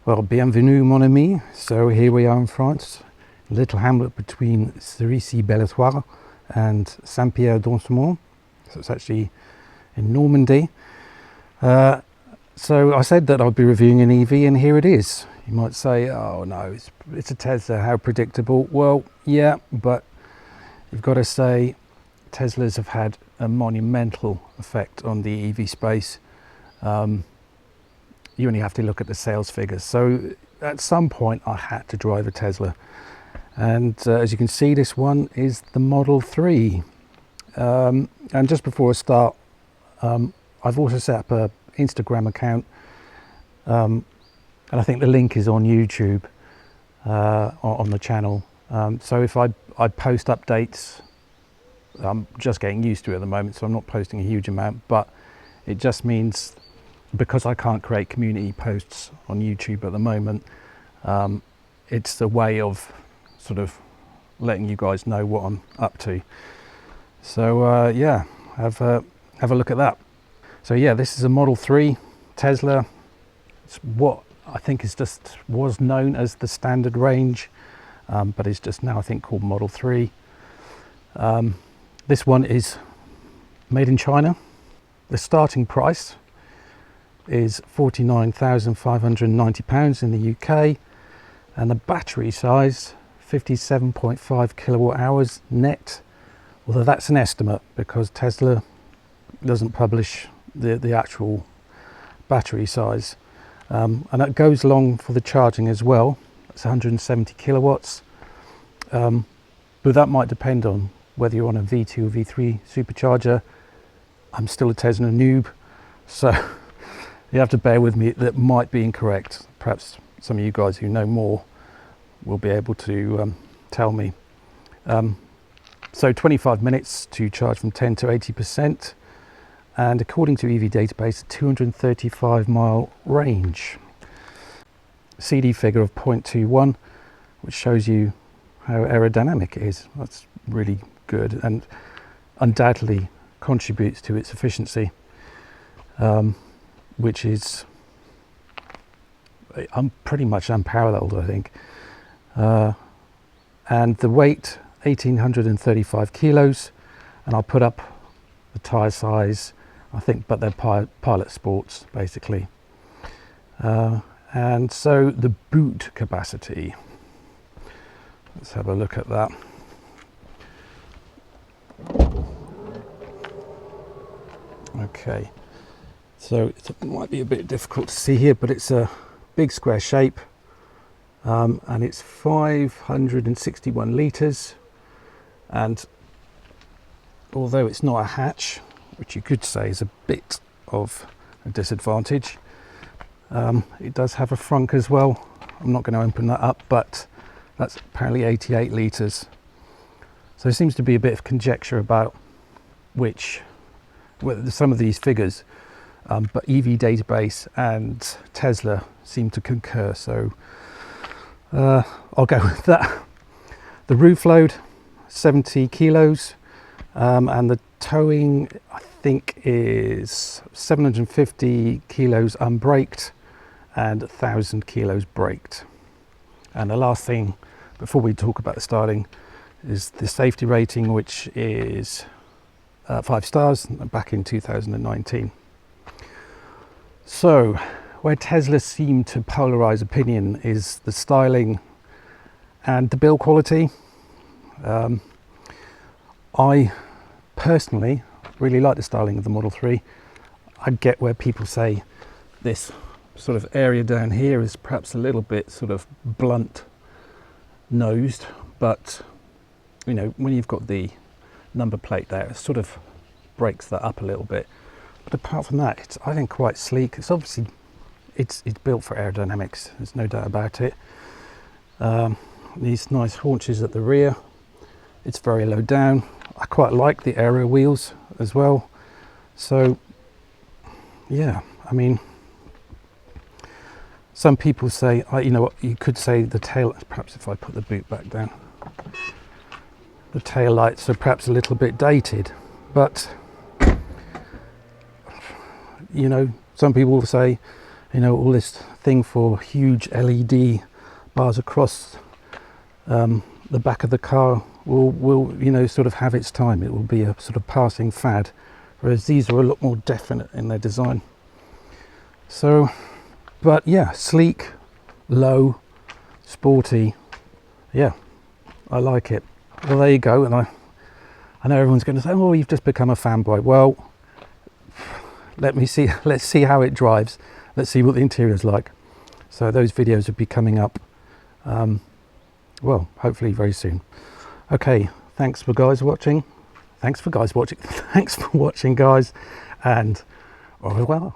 Well, bienvenue mon ami. So here we are in France, a little hamlet between Cerisy-Belle-Étoile and Saint-Pierre-d'Ensemont. So it's actually in Normandy. So I said that I'd be reviewing an EV, and here it is. You might say, oh no, it's a Tesla, how predictable. Well, yeah, but you've got to say Teslas have had a monumental effect on the EV space. You only have to look at the sales figures. So at some point I had to drive a Tesla. And as you can see, this one is the Model 3. And just before I start, I've also set up an Instagram account. And I think the link is on YouTube, on the channel. So if I post updates, I'm just getting used to it at the moment, so I'm not posting a huge amount, but it just means because I can't create community posts on YouTube at the moment, it's a way of sort of letting you guys know what I'm up to. So yeah, have a look at that. So yeah, this is a Model 3 Tesla. It's what I think was known as the standard range, but it's just now I think called Model 3. This one is made in China. The starting price is £49,590 in the UK, and the battery size 57.5 kilowatt hours net, although that's an estimate because Tesla doesn't publish the actual battery size, and that goes along for the charging as well. It's 170 kilowatts, but that might depend on whether you're on a V2 or V3 supercharger. I'm still a Tesla noob, so you have to bear with me. That might be incorrect. Perhaps some of you guys who know more will be able to tell me. So 25 minutes to charge from 10 to 80%, and according to EV database, a 235 mile range. CD figure of 0.21, which shows you how aerodynamic it is. That's really good and undoubtedly contributes to its efficiency, which is pretty much unparalleled, I think. And the weight, 1,835 kilos, and I'll put up the tyre size, I think, but they're pilot sports basically. And so the boot capacity, let's have a look at that. Okay, so it might be a bit difficult to see here, but it's a big square shape, and it's 561 litres, and although it's not a hatch, which you could say is a bit of a disadvantage, it does have a frunk as well. I'm not going to open that up, but that's apparently 88 litres. So there seems to be a bit of conjecture about some of these figures, but EV database and Tesla seem to concur, so I'll go with that. The roof load, 70 kilos, and the towing I think is 750 kilos unbraked and 1,000 kilos braked. And the last thing before we talk about the styling is the safety rating, which is 5 stars back in 2019. So where Tesla seem to polarize opinion is the styling and the build quality. I personally really like the styling of the Model 3. I get where people say this sort of area down here is perhaps a little bit sort of blunt nosed, but you know, when you've got the number plate there, it sort of breaks that up a little bit. But apart from that, it's, I think, quite sleek. It's obviously it's built for aerodynamics, there's no doubt about it. These nice haunches at the rear, it's very low down. I quite like the aero wheels as well. So yeah, I mean, some people say, you know what, you could say the tail, perhaps if I put the boot back down, the tail lights are perhaps a little bit dated, but you know, some people will say you know, all this thing for huge LED bars across the back of the car will you know, sort of have its time. It will be a sort of passing fad, whereas these are a lot more definite in their design. So, but yeah, sleek, low, sporty, yeah, I like it. Well, there you go. And I know everyone's going to say, oh, you've just become a fanboy. Well, let's see how it drives. Let's see what the interior is like. So those videos will be coming up, well, hopefully very soon. Okay, thanks for watching, guys, and au revoir.